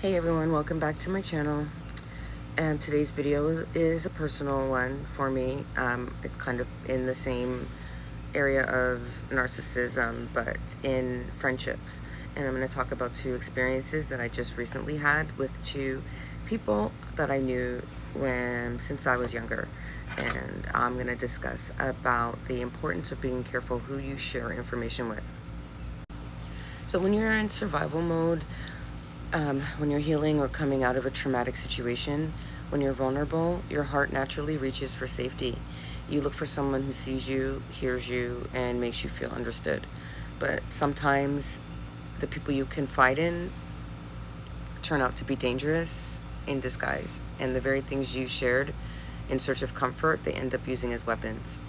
Hey everyone, welcome back to my channel. And today's video is a personal one for me. It's kind of in the same area of narcissism, but in friendships. And I'm going to talk about two experiences that I just recently had with two people that I knew since I was younger. And I'm going to discuss about the importance of being careful who you share information with. So when you're in survival mode, when you're healing or coming out of a traumatic situation, when you're vulnerable, your heart naturally reaches for safety. You look for someone who sees you, hears you, and makes you feel understood. But sometimes the people you confide in turn out to be dangerous in disguise, and the very things you shared in search of comfort, they end up using as weapons.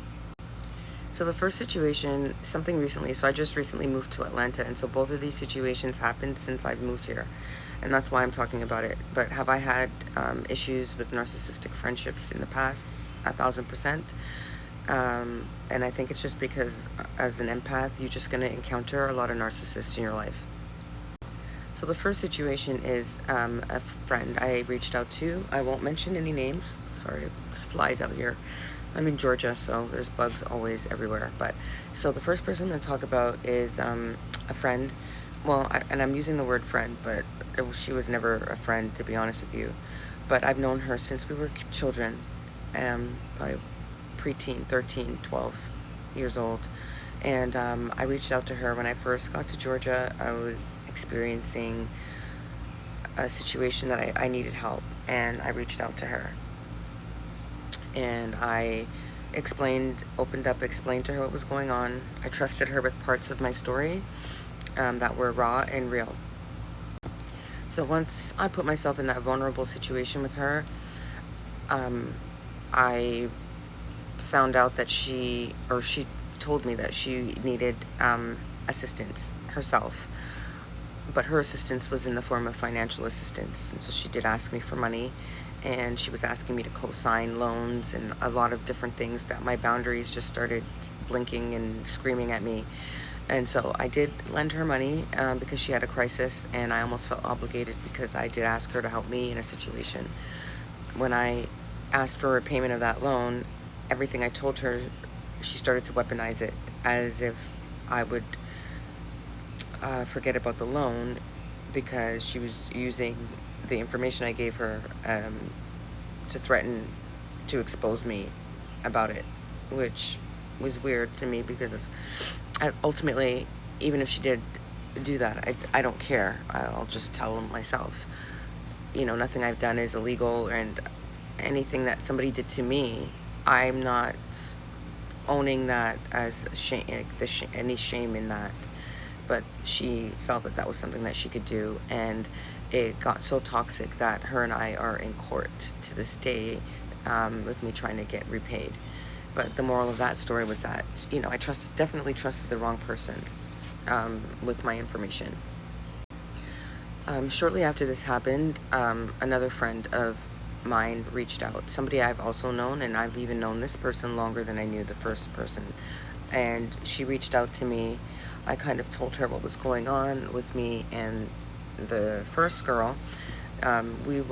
So the first situation, something recently, so I just recently moved to Atlanta, and so both of these situations happened since I've moved here, and that's why I'm talking about it. But have I had issues with narcissistic friendships in the past? 1,000%. And I think it's just because as an empath, you're just going to encounter a lot of narcissists in your life. So the first situation is a friend I reached out to. I won't mention any names. Sorry, it's flies out here. I'm in Georgia, so there's bugs always everywhere. But so the first person I'm going to talk about is a friend. Well, and I'm using the word friend, but she was never a friend, to be honest with you. But I've known her since we were children, probably preteen, 13, 12 years old. And I reached out to her when I first got to Georgia. I was experiencing a situation that I needed help, and I reached out to her. And I opened up, explained to her what was going on. I trusted her with parts of my story that were raw and real. So once I put myself in that vulnerable situation with her, I found out that she told me that she needed assistance herself, but her assistance was in the form of financial assistance. And so she did ask me for money, and she was asking me to co-sign loans and a lot of different things that my boundaries just started blinking and screaming at me. And so I did lend her money because she had a crisis, and I almost felt obligated because I did ask her to help me in a situation. When I asked for repayment of that loan, everything I told her, she started to weaponize it as if I would forget about the loan, because she was using the information I gave her to threaten to expose me about it, which was weird to me because ultimately, even if she did do that, I don't care. I'll just tell them myself. You know, nothing I've done is illegal, and anything that somebody did to me, I'm not owning that as shame, any shame in that. But she felt that that was something that she could do, and it got so toxic that her and I are in court to this day with me trying to get repaid. But the moral of that story was that, you know, I definitely trusted the wrong person with my information. Shortly after this happened, another friend of mine reached out. Somebody I've also known, and I've even known this person longer than I knew the first person. And she reached out to me. I kind of told her what was going on with me and the first girl. We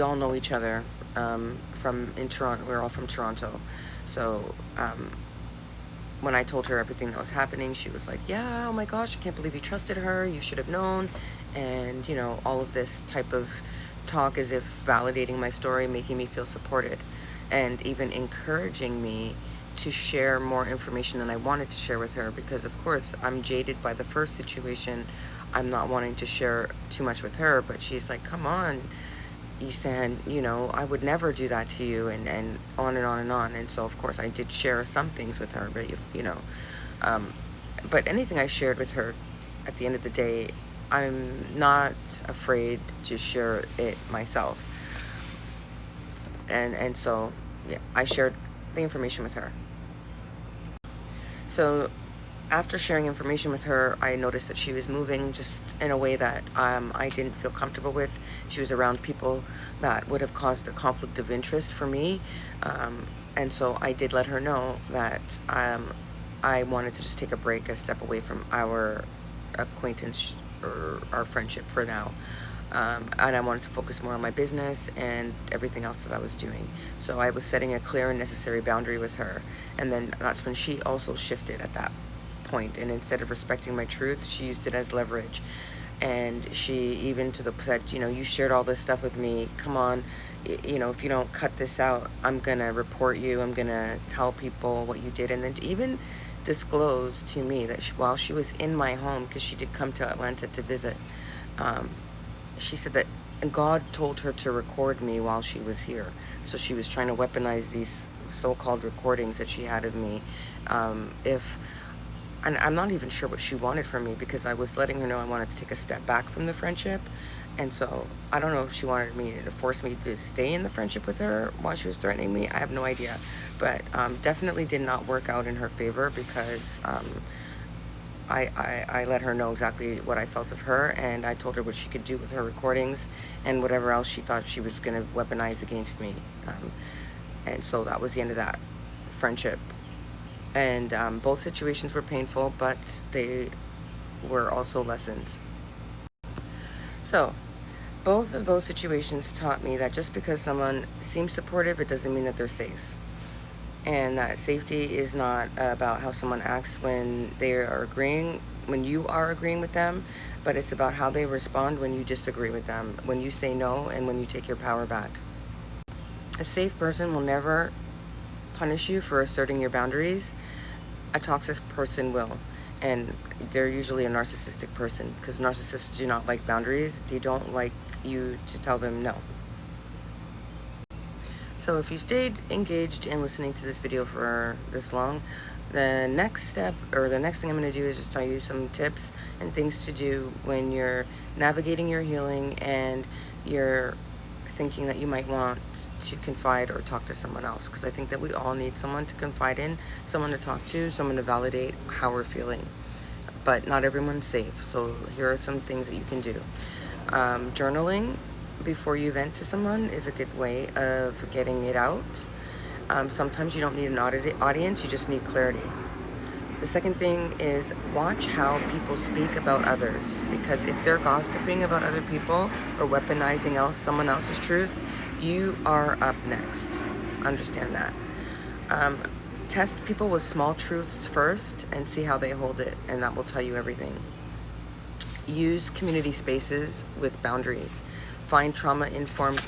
all know each other in Toronto. We're all from Toronto. So when I told her everything that was happening, she was like, yeah, oh my gosh, I can't believe you trusted her. You should have known. And, you know, all of this type of talk as if validating my story, making me feel supported, and even encouraging me to share more information than I wanted to share with her, because of course I'm jaded by the first situation. I'm not wanting to share too much with her, but she's like, come on, Isan, you know, I would never do that to you, and on and on and on. And so of course I did share some things with her, but you know, but anything I shared with her, at the end of the day, I'm not afraid to share it myself. And so yeah, I shared the information with her. So after sharing information with her, I noticed that she was moving just in a way that I didn't feel comfortable with. She was around people that would have caused a conflict of interest for me. And so I did let her know that I wanted to just take a break, a step away from our acquaintance our friendship for now. And I wanted to focus more on my business and everything else that I was doing. So I was setting a clear and necessary boundary with her. And then that's when she also shifted at that point. And instead of respecting my truth, she used it as leverage. And she even to the said, you know, you shared all this stuff with me. Come on, you know, if you don't cut this out, I'm gonna report you. I'm gonna tell people what you did. And then even disclosed to me that while she was in my home, because she did come to Atlanta to visit, she said that God told her to record me while she was here. So she was trying to weaponize these so-called recordings that she had of me. And I'm not even sure what she wanted from me, because I was letting her know I wanted to take a step back from the friendship. And so I don't know if she wanted me to force me to stay in the friendship with her while she was threatening me. I have no idea. But definitely did not work out in her favor, because I let her know exactly what I felt of her, and I told her what she could do with her recordings and whatever else she thought she was going to weaponize against me. And so that was the end of that friendship. And both situations were painful, but they were also lessons. So both of those situations taught me that just because someone seems supportive, it doesn't mean that they're safe. And that safety is not about how someone acts when they are agreeing, when you are agreeing with them, but it's about how they respond when you disagree with them, when you say no, and when you take your power back. A safe person will never punish you for asserting your boundaries. A toxic person will. And they're usually a narcissistic person, because narcissists do not like boundaries. They don't like you to tell them no. So if you stayed engaged in listening to this video for this long, the next step, or the next thing I'm going to do, is just tell you some tips and things to do when you're navigating your healing and you're thinking that you might want to confide or talk to someone else, because I think that we all need someone to confide in, someone to talk to, someone to validate how we're feeling. But not everyone's safe, so here are some things that you can do. Journaling before you vent to someone is a good way of getting it out. Sometimes you don't need an audience, you just need clarity. The second thing is watch how people speak about others, because if they're gossiping about other people or weaponizing someone else's truth, you are up next. Understand that. Test people with small truths first and see how they hold it, and that will tell you everything. Use community spaces with boundaries. Find trauma-informed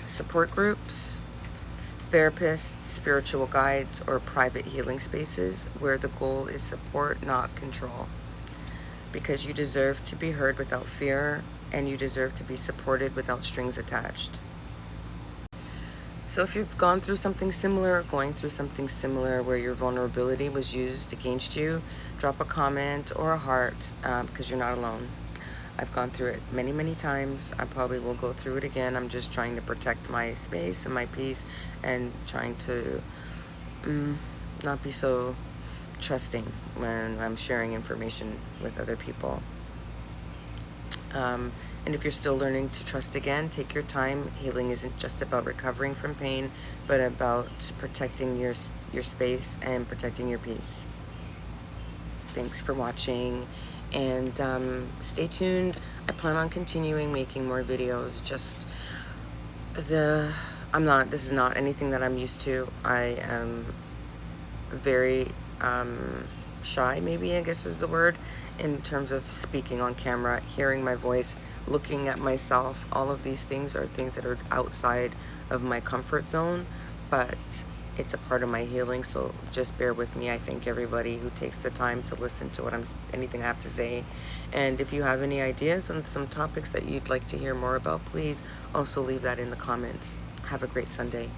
support groups, therapists, spiritual guides, or private healing spaces where the goal is support, not control. Because you deserve to be heard without fear, and you deserve to be supported without strings attached. So if you've gone through something similar, or going through something similar where your vulnerability was used against you, drop a comment or a heart, because you're not alone. I've gone through it many, many times. I probably will go through it again. I'm just trying to protect my space and my peace, and trying to not be so trusting when I'm sharing information with other people. And if you're still learning to trust again, take your time. Healing isn't just about recovering from pain, but about protecting your space and protecting your peace. Thanks for watching, and stay tuned. I plan on continuing making more videos. This is not anything that I'm used to. I am very shy, maybe, I guess is the word, in terms of speaking on camera, hearing my voice, looking at myself. All of these things are things that are outside of my comfort zone, but it's a part of my healing, so just bear with me. I thank everybody who takes the time to listen to anything I have to say. And if you have any ideas on some topics that you'd like to hear more about, please also leave that in the comments. Have a great Sunday.